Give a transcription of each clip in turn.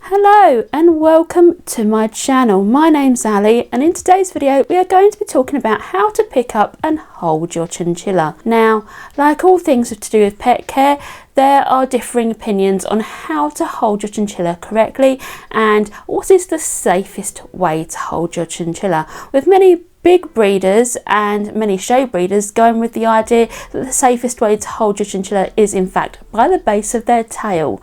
Hello and welcome to my channel. My name's Ali, and in today's video we are going to be talking about how to pick up and hold your chinchilla. Now, like all things to do with pet care, there are differing opinions on how to hold your chinchilla correctly and what is the safest way to hold your chinchilla, with many big breeders and many show breeders going with the idea that the safest way to hold your chinchilla is in fact by the base of their tail.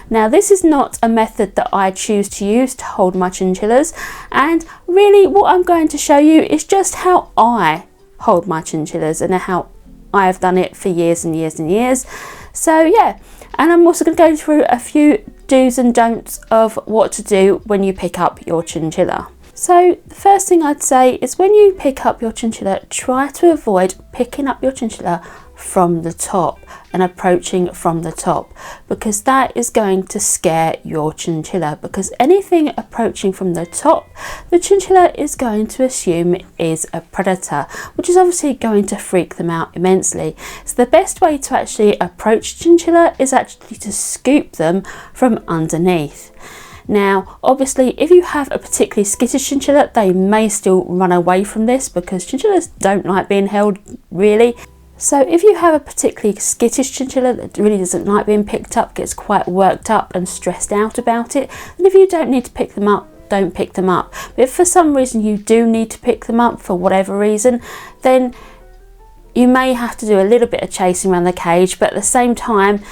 Now, this is not a method that I choose to use to hold my chinchillas, and really what I'm going to show you is just how I hold my chinchillas and how I've done it for years and years and years. So yeah, and I'm also going to go through a few do's and don'ts of what to do when you pick up your chinchilla. So the first thing I'd say is when you pick up your chinchilla, try to avoid picking up your chinchilla from the top and approaching from the top, because that is going to scare your chinchilla, because anything approaching from the top, the chinchilla is going to assume is a predator, which is obviously going to freak them out immensely. So the best way to actually approach chinchilla is actually to scoop them from underneath. Now, obviously, if you have a particularly skittish chinchilla, they may still run away from this, because chinchillas don't like being held, really. So if you have a particularly skittish chinchilla that really doesn't like being picked up, gets quite worked up and stressed out about it, then if you don't need to pick them up, don't pick them up. But if for some reason you do need to pick them up for whatever reason, then you may have to do a little bit of chasing around the cage, but at the same time,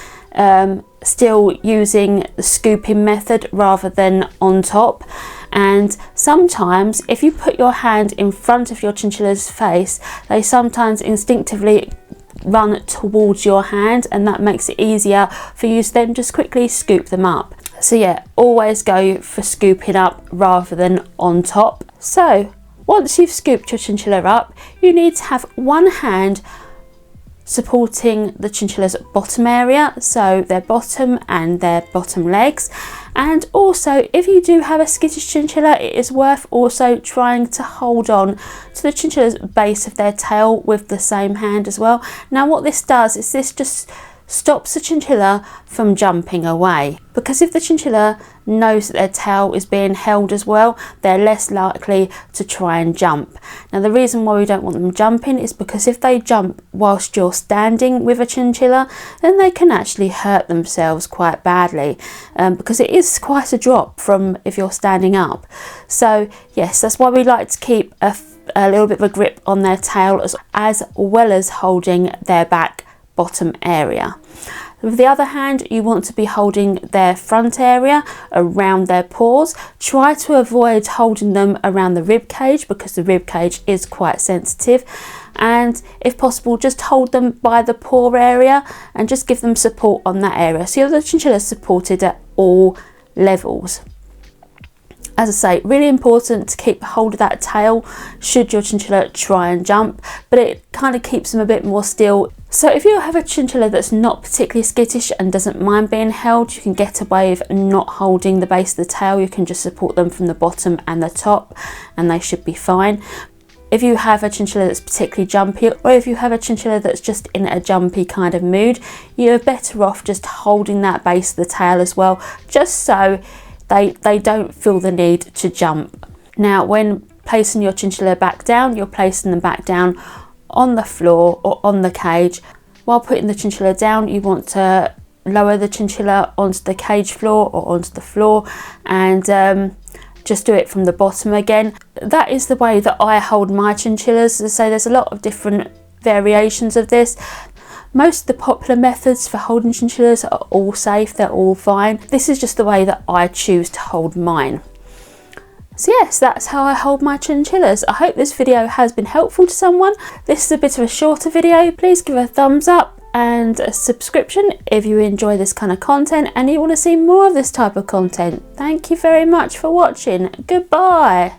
still using the scooping method rather than on top. And sometimes if you put your hand in front of your chinchilla's face, they sometimes instinctively run towards your hand, and that makes it easier for you to then just quickly scoop them up. So yeah, always go for scooping up rather than on top. So once you've scooped your chinchilla up, you need to have one hand supporting the chinchilla's bottom area, so their bottom and their bottom legs. And also, if you do have a skittish chinchilla, it is worth also trying to hold on to the chinchilla's base of their tail with the same hand as well. Now what this does is this just stops the chinchilla from jumping away, because if the chinchilla knows that their tail is being held as well, they're less likely to try and jump. Now the reason why we don't want them jumping is because if they jump whilst you're standing with a chinchilla, then they can actually hurt themselves quite badly, because it is quite a drop from if you're standing up. So yes, that's why we like to keep a little bit of a grip on their tail as well as holding their back bottom area. With the other hand, you want to be holding their front area around their paws. Try to avoid holding them around the rib cage, because the rib cage is quite sensitive, and if possible just hold them by the paw area and just give them support on that area, so the chinchilla is supported at all levels. As I say, really important to keep hold of that tail should your chinchilla try and jump, but it kind of keeps them a bit more still. So if you have a chinchilla that's not particularly skittish and doesn't mind being held, you can get away with not holding the base of the tail. You can just support them from the bottom and the top, and they should be fine. If you have a chinchilla that's particularly jumpy, or if you have a chinchilla that's just in a jumpy kind of mood, you're better off just holding that base of the tail as well, just so they don't feel the need to jump. Now, when placing your chinchilla back down, you're placing them back down on the floor or on the cage. While putting the chinchilla down, you want to lower the chinchilla onto the cage floor or onto the floor, and just do it from the bottom again. That is the way that I hold my chinchillas. So there's a lot of different variations of this. Most of the popular methods for holding chinchillas are all safe, they're all fine. This is just the way that I choose to hold mine. So yes, that's how I hold my chinchillas. I hope this video has been helpful to someone. This is a bit of a shorter video. Please give a thumbs up and a subscription if you enjoy this kind of content and you want to see more of this type of content. Thank you very much for watching. Goodbye.